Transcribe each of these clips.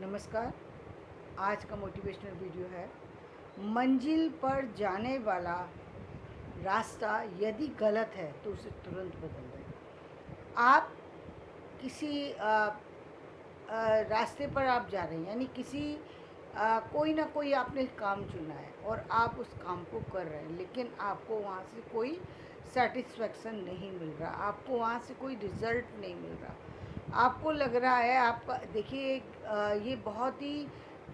नमस्कार। आज का मोटिवेशनल वीडियो है, मंजिल पर जाने वाला रास्ता यदि गलत है तो उसे तुरंत बदल दें। आप किसी रास्ते पर आप जा रहे हैं, यानी किसी कोई ना कोई आपने काम चुना है और आप उस काम को कर रहे हैं, लेकिन आपको वहाँ से कोई सेटिस्फेक्शन नहीं मिल रहा, आपको वहाँ से कोई रिज़ल्ट नहीं मिल रहा। आपको लग रहा है, आपका देखिए, ये बहुत ही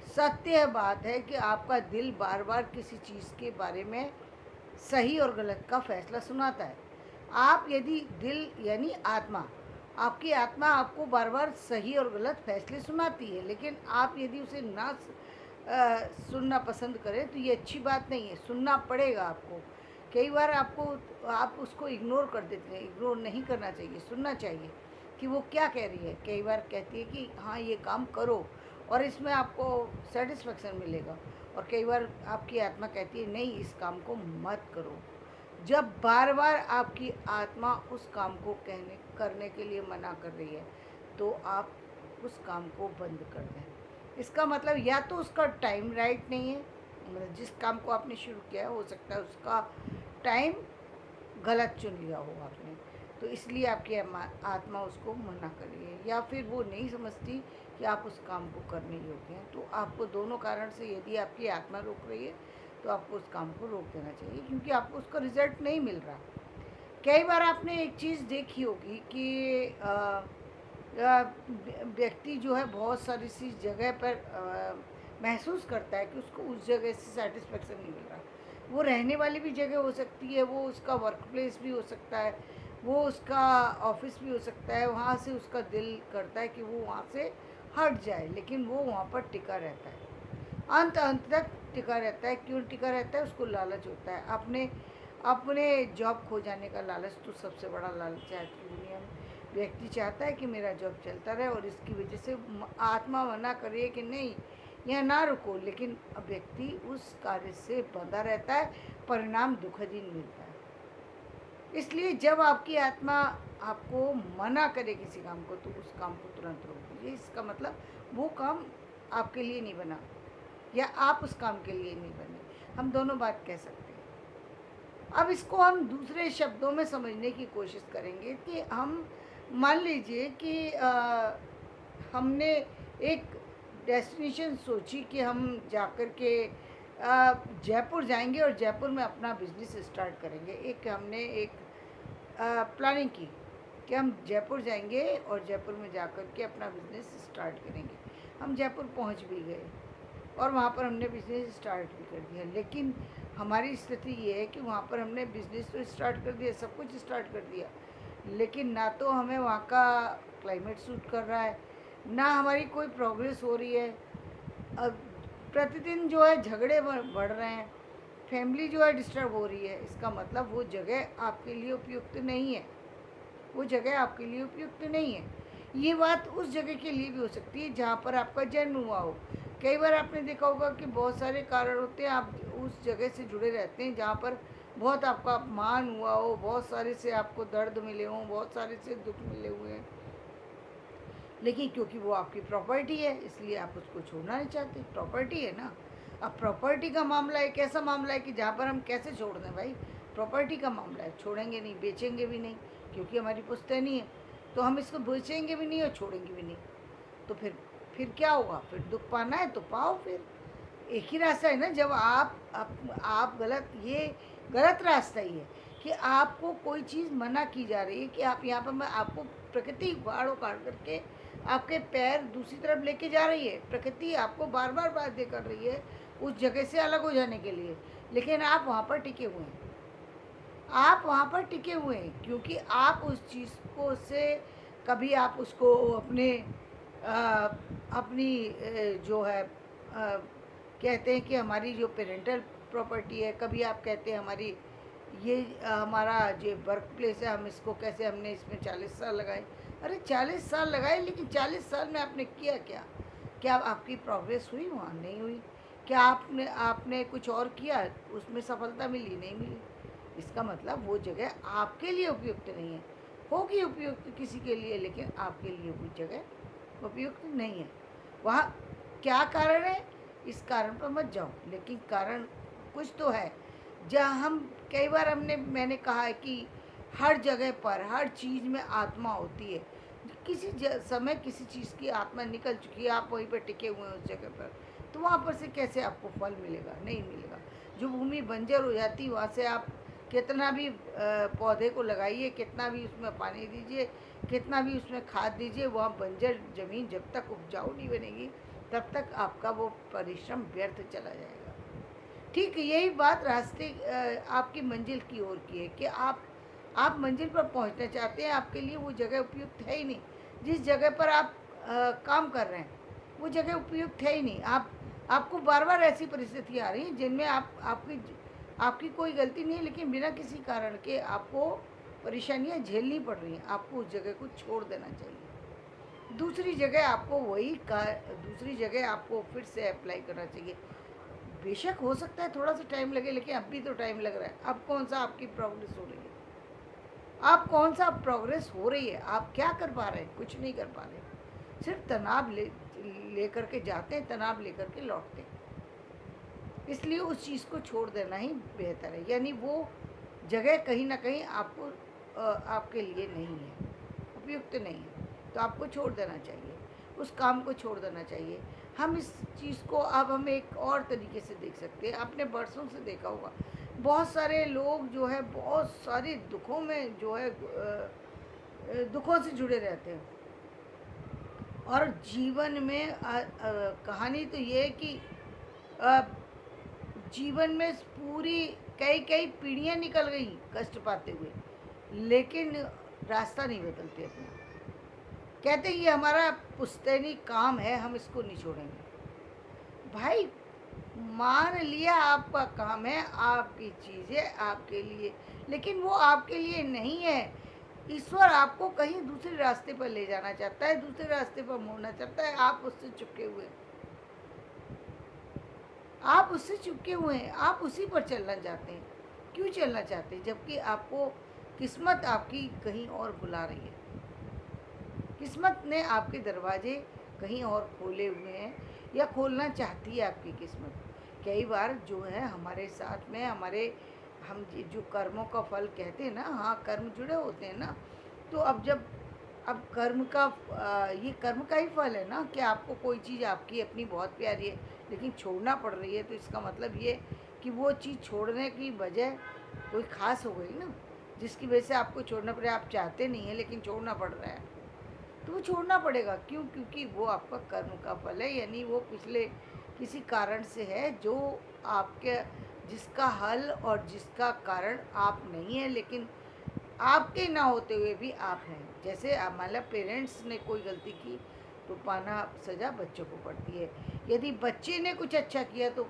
सत्य बात है कि आपका दिल बार बार किसी चीज़ के बारे में सही और गलत का फैसला सुनाता है। आप यदि दिल यानी आत्मा, आपकी आत्मा आपको बार बार सही और गलत फैसले सुनाती है, लेकिन आप यदि उसे ना सुनना पसंद करें तो ये अच्छी बात नहीं है। सुनना पड़ेगा आपको। कई बार आप उसको इग्नोर कर देते हैं। इग्नोर नहीं करना चाहिए, सुनना चाहिए कि वो क्या कह रही है। कई बार कहती है कि हाँ, ये काम करो और इसमें आपको सेटिस्फेक्शन मिलेगा, और कई बार आपकी आत्मा कहती है नहीं, इस काम को मत करो। जब बार बार आपकी आत्मा उस काम को करने के लिए मना कर रही है, तो आप उस काम को बंद कर दें। इसका मतलब या तो उसका टाइम राइट नहीं है, मतलब जिस काम को आपने शुरू किया है हो सकता है उसका टाइम गलत चुन लिया हो आपने, तो इसलिए आपकी आत्मा उसको मना कर रही है, या फिर वो नहीं समझती कि आप उस काम को करने योग्य हैं। तो आपको दोनों कारण से, यदि आपकी आत्मा रोक रही है तो आपको उस काम को रोक देना चाहिए, क्योंकि आपको उसका रिजल्ट नहीं मिल रहा। कई बार आपने एक चीज़ देखी होगी कि व्यक्ति जो है बहुत सारी सी जगह पर महसूस करता है कि उसको उस जगह से सेटिस्फेक्शन नहीं मिल रहा। वो रहने वाली भी जगह हो सकती है, वो उसका वर्क प्लेस भी हो सकता है, वो उसका ऑफिस भी हो सकता है। वहाँ से उसका दिल करता है कि वो वहाँ से हट जाए, लेकिन वो वहाँ पर टिका रहता है, अंत अंत तक टिका रहता है। क्यों टिका रहता है? उसको लालच होता है, अपने अपने जॉब खो जाने का लालच तो सबसे बड़ा लालच है आज की दुनिया में। व्यक्ति चाहता है कि मेरा जॉब चलता रहे, और इसकी वजह से आत्मा मना कर रही है कि नहीं, यहाँ ना रुको, लेकिन अब व्यक्ति उस कार्य से बंधा रहता है, परिणाम दुखद ही मिलता है। इसलिए जब आपकी आत्मा आपको मना करे किसी काम को, तो उस काम को तुरंत रोक दीजिए। इसका मतलब वो काम आपके लिए नहीं बना, या आप उस काम के लिए नहीं बने। हम दोनों बात कह सकते हैं। अब इसको हम दूसरे शब्दों में समझने की कोशिश करेंगे कि हम मान लीजिए कि हमने एक डेस्टिनेशन सोची कि हम जाकर के जयपुर जाएंगे और जयपुर में अपना बिजनेस स्टार्ट करेंगे। एक हमने एक प्लानिंग की कि हम जयपुर जाएंगे और जयपुर में जाकर के अपना बिजनेस स्टार्ट करेंगे। हम जयपुर पहुंच भी गए और वहाँ पर हमने बिज़नेस स्टार्ट भी कर दिया, लेकिन हमारी स्थिति ये है कि वहाँ पर हमने बिज़नेस तो स्टार्ट कर दिया, सब कुछ स्टार्ट कर दिया, लेकिन ना तो हमें वहाँ का क्लाइमेट सूट कर रहा है, ना हमारी कोई प्रोग्रेस हो रही है। अब प्रतिदिन जो है झगड़े बढ़ रहे हैं, फैमिली जो है डिस्टर्ब हो रही है। इसका मतलब वो जगह आपके लिए उपयुक्त नहीं है, वो जगह आपके लिए उपयुक्त नहीं है। ये बात उस जगह के लिए भी हो सकती है जहाँ पर आपका जन्म हुआ हो। कई बार आपने देखा होगा कि बहुत सारे कारण होते हैं, आप उस जगह से जुड़े रहते हैं जहाँ पर बहुत आपका अपमान हुआ हो, बहुत सारे से आपको दर्द मिले हों, बहुत सारे से दुख मिले हुए हैं, लेकिन क्योंकि वो आपकी प्रॉपर्टी है इसलिए आप उसको छोड़ना नहीं चाहते। प्रॉपर्टी है ना। अब प्रॉपर्टी का मामला एक ऐसा मामला है कि जहाँ पर हम कैसे छोड़ दें भाई। प्रॉपर्टी का मामला है, छोड़ेंगे नहीं, बेचेंगे भी नहीं, क्योंकि हमारी पुश्तैनी है, तो हम इसको बेचेंगे भी नहीं और छोड़ेंगे भी नहीं। तो फिर क्या होगा? फिर दुख पाना है तो पाओ। फिर एक ही रास्ता है ना। जब आप गलत, ये गलत रास्ता ही है कि आपको कोई चीज़ मना की जा रही है कि आप यहाँ पर, मैं आपको प्रकृति उखाड़ उखाड़ करके आपके पैर दूसरी तरफ लेके जा रही है। प्रकृति आपको बार बार बाध्य कर रही है उस जगह से अलग हो जाने के लिए, लेकिन आप वहाँ पर टिके हुए हैं। आप वहाँ पर टिके हुए हैं क्योंकि आप उस चीज़ को से कभी आप उसको अपने अपनी जो है कहते हैं कि हमारी जो पेरेंटल प्रॉपर्टी है, कभी आप कहते हैं हमारी ये हमारा जो वर्क प्लेस है, हम इसको कैसे, हमने इसमें 40 साल लगाए। अरे 40 साल लगाए, लेकिन 40 साल में आपने किया क्या? क्या आपकी प्रोग्रेस हुई? वहाँ नहीं हुई। क्या आपने आपने कुछ और किया, उसमें सफलता मिली? नहीं मिली। इसका मतलब वो जगह आपके लिए उपयुक्त नहीं है। होगी उपयुक्त किसी के लिए, लेकिन आपके लिए वो जगह उपयुक्त नहीं है। वहाँ क्या कारण है, इस कारण पर मत जाओ, लेकिन कारण कुछ तो है। जहाँ हम कई बार मैंने कहा है कि हर जगह पर हर चीज़ में आत्मा होती है। किसी समय किसी चीज़ की आत्मा निकल चुकी है, आप वहीं पर टिके हुए हैं उस जगह पर, तो वहाँ पर से कैसे आपको फल मिलेगा? नहीं मिलेगा। जो भूमि बंजर हो जाती, वहाँ से आप कितना भी पौधे को लगाइए, कितना भी उसमें पानी दीजिए, कितना भी उसमें खाद दीजिए, वहाँ बंजर ज़मीन जब तक उपजाऊ नहीं बनेगी, तब तक आपका वो परिश्रम व्यर्थ चला जाएगा। ठीक यही बात रास्ते आपकी मंजिल की ओर की है कि आप मंजिल पर पहुंचना चाहते हैं, आपके लिए वो जगह उपयुक्त है ही नहीं। जिस जगह पर आप काम कर रहे हैं, वो जगह उपयुक्त है ही नहीं। आपको बार बार ऐसी परिस्थितियाँ आ रही हैं जिनमें आपकी कोई गलती नहीं है, लेकिन बिना किसी कारण के आपको परेशानियाँ झेलनी पड़ रही हैं। आपको उस जगह को छोड़ देना चाहिए। दूसरी जगह आपको फिर से अप्लाई करना चाहिए। बेशक हो सकता है थोड़ा सा टाइम लगे, लेकिन अब भी तो टाइम लग रहा है। अब कौन सा आपकी प्रोग्रेस हो रही है? आप कौन सा प्रोग्रेस हो रही है? आप क्या कर पा रहे हैं? कुछ नहीं कर पा रहे। सिर्फ तनाव लेकर के जाते हैं, तनाव लेकर के लौटते हैं। इसलिए उस चीज़ को छोड़ देना ही बेहतर है। यानी वो जगह कहीं ना कहीं आपके लिए नहीं है, उपयुक्त नहीं है, तो आपको छोड़ देना चाहिए, उस काम को छोड़ देना चाहिए। हम इस चीज़ को अब हम एक और तरीके से देख सकते हैं। आपने बरसों से देखा होगा, बहुत सारे लोग जो है बहुत सारे दुखों में जो है दुखों से जुड़े रहते हैं। और जीवन में कहानी तो ये है कि अ, जीवन में पूरी कई कई पीढ़ियाँ निकल गई कष्ट पाते हुए, लेकिन रास्ता नहीं बदलते अपना। कहते हैं ये हमारा पुश्तैनी काम है, हम इसको नहीं छोड़ेंगे। भाई मान लिया आपका काम है, आपकी चीज़ें आपके लिए, लेकिन वो आपके लिए नहीं है। ईश्वर आपको कहीं दूसरे रास्ते पर ले जाना चाहता है, दूसरे रास्ते पर मोड़ना चाहता है। आप उससे चिपके हुए हैं, आप उससे चिपके हुए हैं, आप उसी पर चलना चाहते हैं। क्यों चलना चाहते हैं, जबकि आपको किस्मत आपकी कहीं और बुला रही है। किस्मत ने आपके दरवाजे कहीं और खोले हुए हैं, या खोलना चाहती है आपकी किस्मत। कई बार जो है हमारे साथ में हम जो कर्मों का फल कहते हैं ना, हाँ कर्म जुड़े होते हैं ना, तो अब कर्म का ये कर्म का ही फल है ना कि आपको कोई चीज़ आपकी अपनी बहुत प्यारी है, लेकिन छोड़ना पड़ रही है। तो इसका मतलब ये कि वो चीज़ छोड़ने की वजह कोई ख़ास हो गई ना, जिसकी वजह से आपको छोड़ना पड़े। आप चाहते नहीं है, लेकिन छोड़ना पड़ रहा है, तो वो छोड़ना पड़ेगा। क्यों? क्योंकि वो आपका कर्म का फल है, यानी वो पिछले किसी कारण से है, जो आपके जिसका हल और जिसका कारण आप नहीं है, लेकिन आपके ना होते हुए भी आप हैं। जैसे मतलब पेरेंट्स ने कोई गलती की तो पाना सज़ा बच्चों को पड़ती है। यदि बच्चे ने कुछ अच्छा किया तो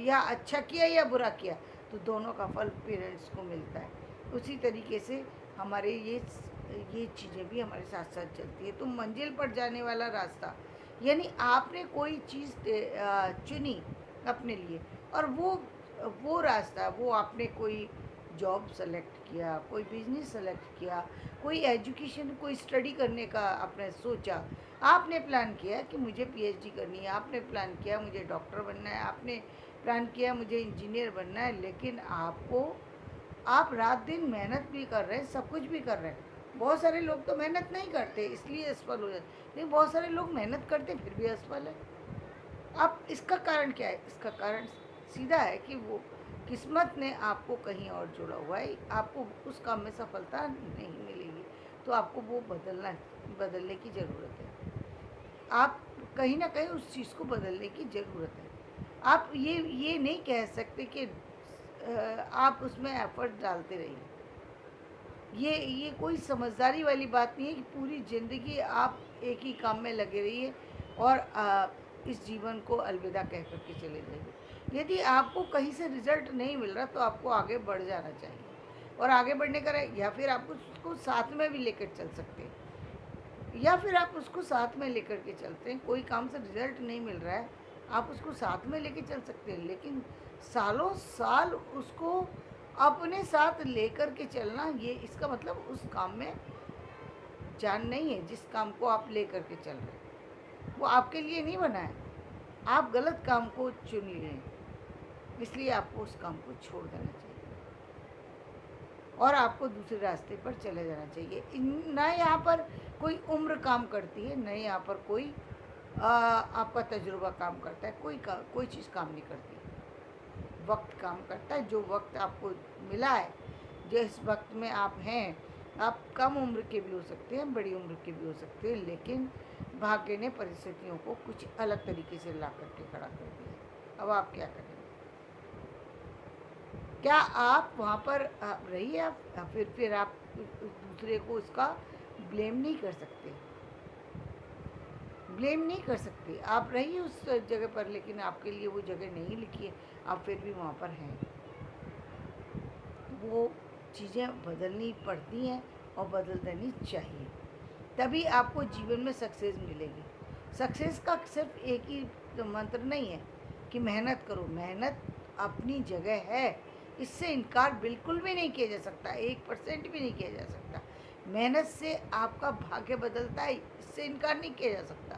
या अच्छा किया या बुरा किया, तो दोनों का फल पेरेंट्स को मिलता है। उसी तरीके से हमारे ये चीज़ें भी हमारे साथ साथ चलती है। तो मंजिल पर जाने वाला रास्ता, यानी आपने कोई चीज़ चुनी अपने लिए, और वो रास्ता, वो आपने कोई जॉब सेलेक्ट किया, कोई बिजनेस सेलेक्ट किया, कोई एजुकेशन, कोई स्टडी करने का आपने सोचा, आपने प्लान किया कि मुझे पीएचडी करनी है, आपने प्लान किया मुझे डॉक्टर बनना है, आपने प्लान किया मुझे इंजीनियर बनना है, लेकिन आप रात दिन मेहनत भी कर रहे हैं, सब कुछ भी कर रहे हैं। बहुत सारे लोग तो मेहनत नहीं करते इसलिए असफल हो जाते, लेकिन बहुत सारे लोग मेहनत करते फिर भी असफल है। अब इसका कारण क्या है? इसका कारण सीधा है कि वो किस्मत ने आपको कहीं और जोड़ा हुआ है। आपको उस काम में सफलता नहीं मिलेगी, तो आपको वो बदलने की ज़रूरत है। आप कहीं ना कहीं उस चीज़ को बदलने की ज़रूरत है। आप ये नहीं कह सकते कि आप उसमें एफर्ट डालते रहिए। ये कोई समझदारी वाली बात नहीं है कि पूरी ज़िंदगी आप एक ही काम में लगे रहिए और इस जीवन को अलविदा कह कर के चले जाइए। यदि आपको कहीं से रिज़ल्ट नहीं मिल रहा, तो आपको आगे बढ़ जाना चाहिए। और आगे बढ़ने का या फिर आप उसको साथ में भी लेकर चल सकते हैं, या फिर आप उसको साथ में लेकर के चलते हैं। कोई काम से रिज़ल्ट नहीं मिल रहा है, आप उसको साथ में लेके चल सकते हैं, लेकिन सालों साल उसको अपने साथ लेकर के चलना, ये इसका मतलब उस काम में जान नहीं है जिस काम को आप लेकर के चल रहे हैं। वो आपके लिए नहीं बना है। आप गलत काम को चुन लिए हैं, इसलिए आपको उस काम को छोड़ देना चाहिए और आपको दूसरे रास्ते पर चले जाना चाहिए। ना यहाँ पर कोई उम्र काम करती है, न यहाँ पर कोई आपका तजुर्बा काम करता है, कोई चीज़ काम नहीं करती। वक्त काम करता है। जो वक्त आपको मिला है, जिस वक्त में आप हैं, आप कम उम्र के भी हो सकते हैं, बड़ी उम्र के भी हो सकते हैं, लेकिन भाग्य ने परिस्थितियों को कुछ अलग तरीके से ला करके खड़ा कर दिया। अब आप क्या करेंगे? क्या आप वहाँ पर रहिए, आप फिर आप दूसरे को उसका ब्लेम नहीं कर सकते, ब्लेम नहीं कर सकते। आप रहिए उस जगह पर, लेकिन आपके लिए वो जगह नहीं लिखी है, आप फिर भी वहाँ पर हैं। वो चीज़ें बदलनी पड़ती हैं और बदल देनी चाहिए, तभी आपको जीवन में सक्सेस मिलेगी। सक्सेस का सिर्फ एक ही मंत्र नहीं है कि मेहनत करो। मेहनत अपनी जगह है, इससे इनकार बिल्कुल भी नहीं किया जा सकता, 1% भी नहीं किया जा सकता। मेहनत से आपका भाग्य बदलता है, इससे इनकार नहीं किया जा सकता।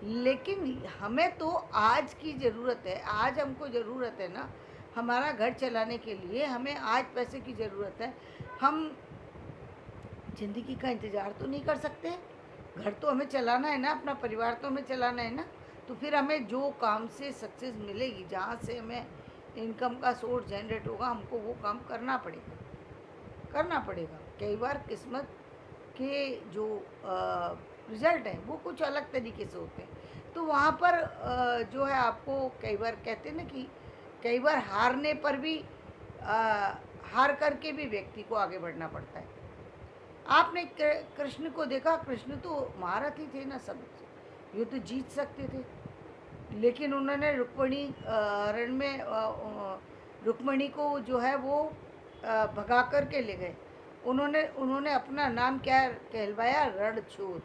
लेकिन हमें तो आज की ज़रूरत है, आज हमको ज़रूरत है ना, हमारा घर चलाने के लिए हमें आज पैसे की ज़रूरत है। हम ज़िंदगी का इंतज़ार तो नहीं कर सकते, घर तो हमें चलाना है ना, अपना परिवार तो हमें चलाना है ना। तो फिर हमें जो काम से सक्सेस मिलेगी, जहाँ से हमें इनकम का सोर्स जनरेट होगा, हमको वो काम करना पड़ेगा, करना पड़ेगा। कई बार किस्मत के जो रिज़ल्ट हैं वो कुछ अलग तरीके से होते हैं, तो वहाँ पर जो है आपको कई बार कहते हैं ना कि कई बार हारने पर भी हार करके भी व्यक्ति को आगे बढ़ना पड़ता है। आपने कृष्ण को देखा, कृष्ण तो महारथी थे ना, सब युद्ध जीत सकते थे, लेकिन उन्होंने रुक्मिणी रण में रुक्मिणी को जो है वो भगा कर के ले गए। उन्होंने अपना नाम क्या कहलवाया? रणछोड़।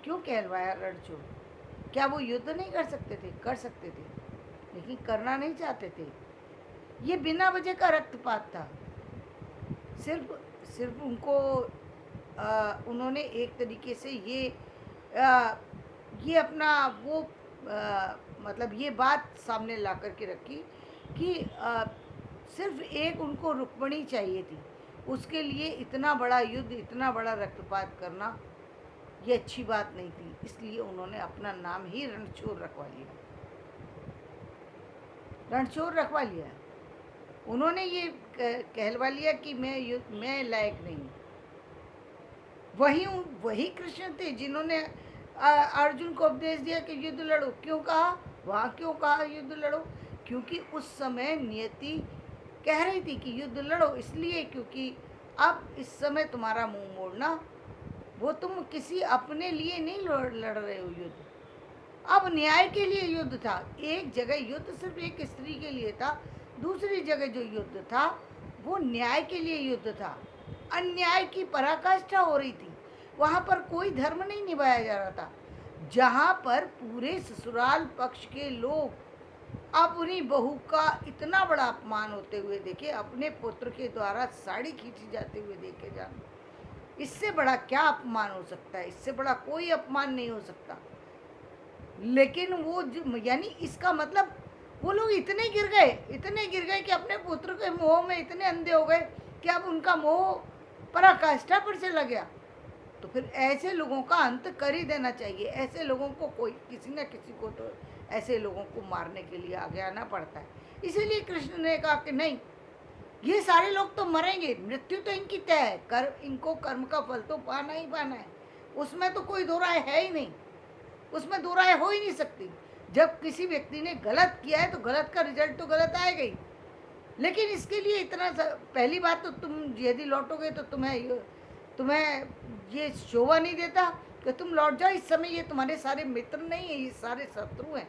क्यों कहलवाया रणछोड़? क्या वो युद्ध नहीं कर सकते थे? कर सकते थे, लेकिन करना नहीं चाहते थे। ये बिना वजह का रक्तपात था। सिर्फ उनको उन्होंने एक तरीके से ये अपना वो मतलब ये बात सामने ला कर के रखी कि सिर्फ एक उनको रुक्मिणी चाहिए थी, उसके लिए इतना बड़ा युद्ध, इतना बड़ा रक्तपात करना ये अच्छी बात नहीं थी। इसलिए उन्होंने अपना नाम ही रणछोड़ रखवा लिया, रणछोड़ रखवा लिया। उन्होंने ये कहलवा लिया कि मैं लायक नहीं। वही कृष्ण थे जिन्होंने अर्जुन को उपदेश दिया कि युद्ध लड़ो। क्यों कहा? वहाँ क्यों कहा युद्ध लड़ो? क्योंकि उस समय नियति कह रही थी कि युद्ध लड़ो, इसलिए क्योंकि अब इस समय तुम्हारा मुंह मोड़ना, वो तुम किसी अपने लिए नहीं लड़ रहे हो युद्ध, अब न्याय के लिए युद्ध था। एक जगह युद्ध सिर्फ एक स्त्री के लिए था, दूसरी जगह जो युद्ध था वो न्याय के लिए युद्ध था। अन्याय की पराकाष्ठा हो रही थी, वहाँ पर कोई धर्म नहीं निभाया जा रहा था। जहाँ पर पूरे ससुराल पक्ष के लोग अपनी बहू का इतना बड़ा अपमान होते हुए देखे, अपने पुत्र के द्वारा साड़ी खींची जाते हुए देखे जान, इससे बड़ा क्या अपमान हो सकता है? इससे बड़ा कोई अपमान नहीं हो सकता। लेकिन वो यानी इसका मतलब वो लोग इतने गिर गए कि अपने पुत्र के मोह में इतने अंधे हो गए कि अब उनका मोह पराकाष्ठा पर चला गया। तो फिर ऐसे लोगों का अंत कर ही देना चाहिए। ऐसे लोगों को कोई किसी न किसी को तो ऐसे लोगों को मारने के लिए आगे आना पड़ता है। इसीलिए कृष्ण ने कहा कि नहीं, ये सारे लोग तो मरेंगे, मृत्यु तो इनकी तय है, इनको कर्म का फल तो पाना ही पाना है, उसमें तो कोई दो राय है ही नहीं, उसमें दो राय हो ही नहीं सकती। जब किसी व्यक्ति ने गलत किया है तो गलत का रिजल्ट तो गलत आएगा ही। लेकिन इसके लिए इतना पहली बात तो तुम यदि लौटोगे तो तुम्हें ये शोभा नहीं देता कि तुम लौट जाओ। इस समय ये तुम्हारे सारे मित्र नहीं है, ये सारे शत्रु हैं,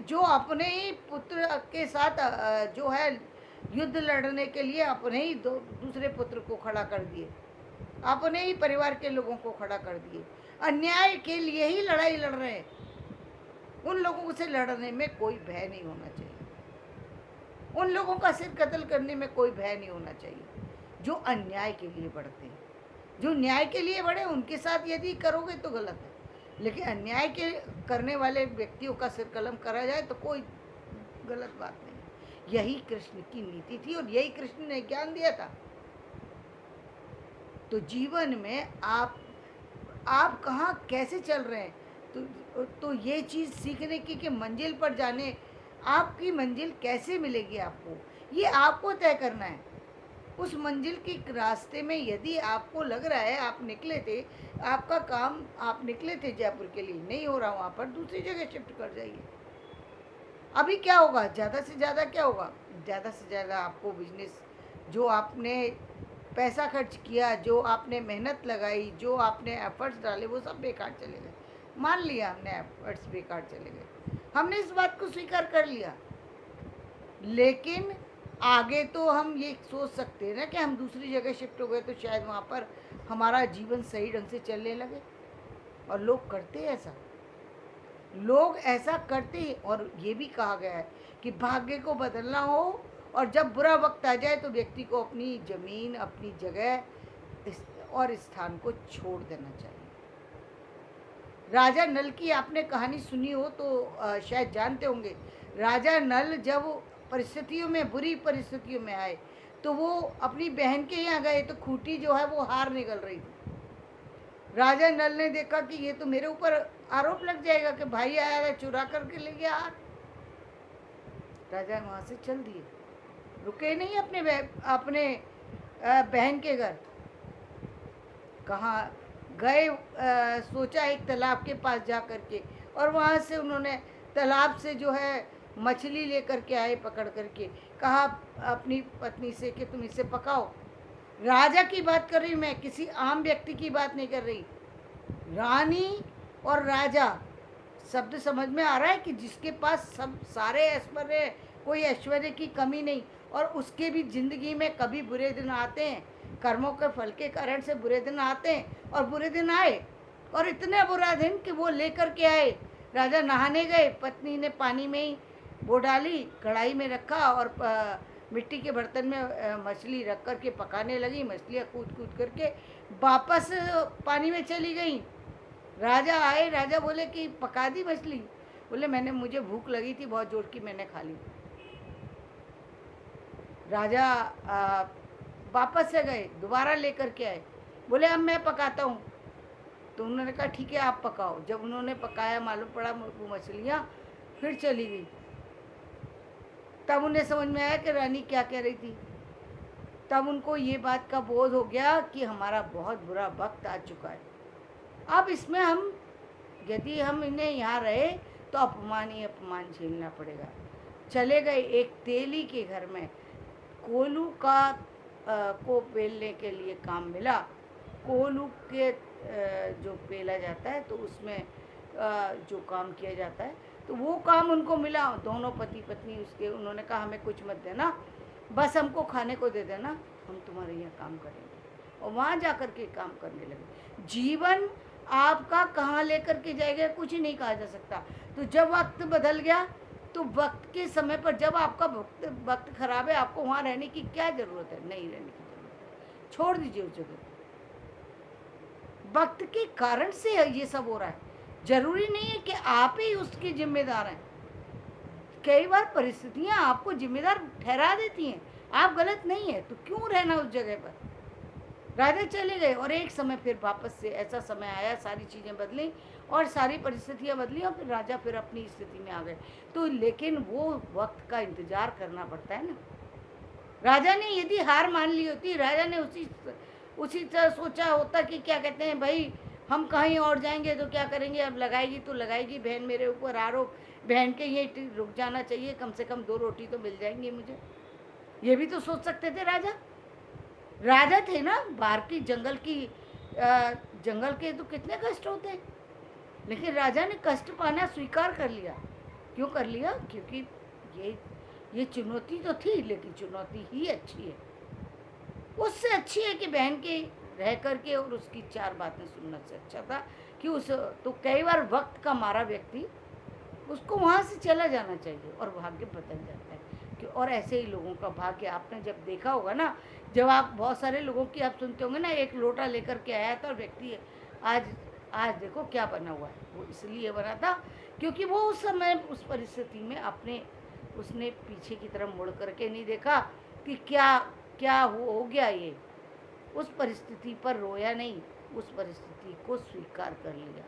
जो अपने ही पुत्र के साथ जो है युद्ध लड़ने के लिए अपने ही दूसरे पुत्र को खड़ा कर दिए, अपने ही परिवार के लोगों को खड़ा कर दिए, अन्याय के लिए ही लड़ाई लड़ रहे हैं। उन लोगों से लड़ने में कोई भय नहीं होना चाहिए, उन लोगों का सिर कत्ल करने में कोई भय नहीं होना चाहिए जो अन्याय के लिए बढ़ते हैं। जो न्याय के लिए बढ़े उनके साथ यदि करोगे तो गलत है, लेकिन अन्याय के करने वाले व्यक्तियों का सिर कलम करा जाए तो कोई गलत बात नहीं। यही कृष्ण की नीति थी और यही कृष्ण ने ज्ञान दिया था। तो जीवन में आप कहाँ कैसे चल रहे हैं, तो ये चीज़ सीखने की कि मंजिल पर जाने, आपकी मंजिल कैसे मिलेगी आपको, ये आपको तय करना है। उस मंजिल के रास्ते में यदि आपको लग रहा है, आप निकले थे, आपका काम, आप निकले थे जयपुर के लिए, नहीं हो रहा वहाँ पर, दूसरी जगह शिफ्ट कर जाइए। अभी क्या होगा, ज़्यादा से ज़्यादा क्या होगा, ज़्यादा से ज़्यादा आपको बिजनेस, जो आपने पैसा खर्च किया, जो आपने मेहनत लगाई, जो आपने एफर्ट्स डाले, वो सब बेकार चले गए। मान लिया हमने एफर्ट्स बेकार चले गए, हमने इस बात को स्वीकार कर लिया। लेकिन आगे तो हम ये सोच सकते हैं ना कि हम दूसरी जगह शिफ्ट हो गए तो शायद वहाँ पर हमारा जीवन सही ढंग से चलने लगे। और लोग करते हैं ऐसा, लोग ऐसा करते हैं। और ये भी कहा गया है कि भाग्य को बदलना हो और जब बुरा वक्त आ जाए तो व्यक्ति को अपनी ज़मीन, अपनी जगह और स्थान को छोड़ देना चाहिए। राजा नल की आपने कहानी सुनी हो तो शायद जानते होंगे। राजा नल जब परिस्थितियों में, बुरी परिस्थितियों में आए तो वो अपनी बहन के यहाँ गए तो खूंटी जो है वो हार निकल रही थी। राजा नल ने देखा कि ये तो मेरे ऊपर आरोप लग जाएगा कि भाई आया है चुरा करके ले गया हार। राजा वहाँ से चल दिए, रुके नहीं अपने बहन के घर। कहाँ गए, सोचा एक तालाब के पास जा कर के, और वहाँ से उन्होंने तालाब से जो है मछली लेकर के आए, पकड़ करके कहा अपनी पत्नी से कि तुम इसे पकाओ। राजा की बात कर रही मैं, किसी आम व्यक्ति की बात नहीं कर रही। रानी और राजा, शब्द समझ में आ रहा है कि जिसके पास सब सारे ऐश्वर्य, कोई ऐश्वर्य की कमी नहीं, और उसके भी जिंदगी में कभी बुरे दिन आते हैं, कर्मों के फल के कारण से बुरे दिन आते हैं। और बुरे दिन आए, और इतने बुरा दिन कि वो लेकर के आए। राजा नहाने गए, पत्नी ने पानी में ही वो डाली, कढ़ाई में रखा और मिट्टी के बर्तन में मछली रख कर के पकाने लगी। मछलियाँ कूद कूद करके वापस पानी में चली गई। राजा आए, राजा बोले कि पका दी मछली? बोले मुझे भूख लगी थी बहुत जोर की, मैंने खा ली। राजा वापस से गए, दोबारा लेकर के आए, बोले अब मैं पकाता हूँ। तो उन्होंने कहा ठीक है आप पकाओ। जब उन्होंने पकाया, मालूम पड़ा वो मछलियाँ फिर चली गई। तब उन्हें समझ में आया कि रानी क्या कह रही थी। तब उनको ये बात का बोध हो गया कि हमारा बहुत बुरा वक्त आ चुका है। अब इसमें यदि हम इन्हें यहाँ रहे तो अपमान ही अपमान झेलना पड़ेगा। चले गए एक तेली के घर में, कोलू का को पेलने के लिए काम मिला। कोलू के जो पेला जाता है तो उसमें जो काम किया जाता है, तो वो काम उनको मिला। दोनों पति पत्नी उसके, उन्होंने कहा हमें कुछ मत देना, बस हमको खाने को दे देना, हम तुम्हारे यहाँ काम करेंगे। और वहाँ जा कर के काम करने लगे। जीवन आपका कहाँ लेकर के जाएगा कुछ ही नहीं कहा जा सकता। तो जब वक्त बदल गया तो वक्त के समय पर, जब आपका वक्त खराब है, आपको वहाँ रहने की क्या ज़रूरत है? नहीं रहने की ज़रूरत है, छोड़ दीजिए उस जगह। वक्त के कारण से ये सब हो रहा है, जरूरी नहीं है कि आप ही उसके जिम्मेदार हैं। कई बार परिस्थितियां आपको जिम्मेदार ठहरा देती हैं, आप गलत नहीं है तो क्यों रहना उस जगह पर। राजा चले गए और एक समय फिर वापस से ऐसा समय आया, सारी चीज़ें बदली और सारी परिस्थितियां बदली और फिर राजा फिर अपनी स्थिति में आ गए। तो लेकिन वो वक्त का इंतजार करना पड़ता है ना। राजा ने यदि हार मान ली होती, राजा ने उसी तरह सोचा होता कि क्या कहते हैं भाई, हम कहीं और जाएंगे तो क्या करेंगे, अब लगाएगी तो लगाएगी बहन मेरे ऊपर आरोप, बहन के ये रुक जाना चाहिए, कम से कम 2 रोटी तो मिल जाएंगी मुझे। ये भी तो सोच सकते थे राजा। राजा थे ना, बाहर की जंगल के तो कितने कष्ट होते हैं, लेकिन राजा ने कष्ट पाना स्वीकार कर लिया। क्यों कर लिया? क्योंकि ये चुनौती तो थी, लेकिन चुनौती ही अच्छी है। उससे अच्छी है कि बहन के रह करके और उसकी 4 बातें सुनने से अच्छा था कि तो कई बार वक्त का मारा व्यक्ति, उसको वहाँ से चला जाना चाहिए और भाग्य बदल जाता है। और ऐसे ही लोगों का भाग्य आपने जब देखा होगा ना, जब आप बहुत सारे लोगों की आप सुनते होंगे ना, एक लोटा लेकर के आया था और व्यक्ति आज आज देखो क्या बना हुआ है। वो इसलिए बना था क्योंकि वो उस समय उस परिस्थिति में अपने उसने पीछे की तरफ मुड़ करके नहीं देखा कि क्या क्या हो गया ये। उस परिस्थिति पर रोया नहीं, उस परिस्थिति को स्वीकार कर लिया,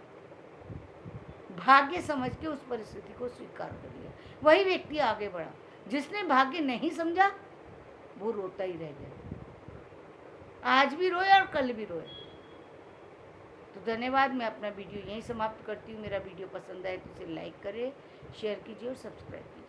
भाग्य समझ के उस परिस्थिति को स्वीकार कर लिया। वही व्यक्ति आगे बढ़ा। जिसने भाग्य नहीं समझा वो रोता ही रह गया, आज भी रोए और कल भी रोए। तो धन्यवाद। मैं अपना वीडियो यहीं समाप्त करती हूँ। मेरा वीडियो पसंद आए तो इसे लाइक करें, शेयर कीजिए और सब्सक्राइब कीजिए।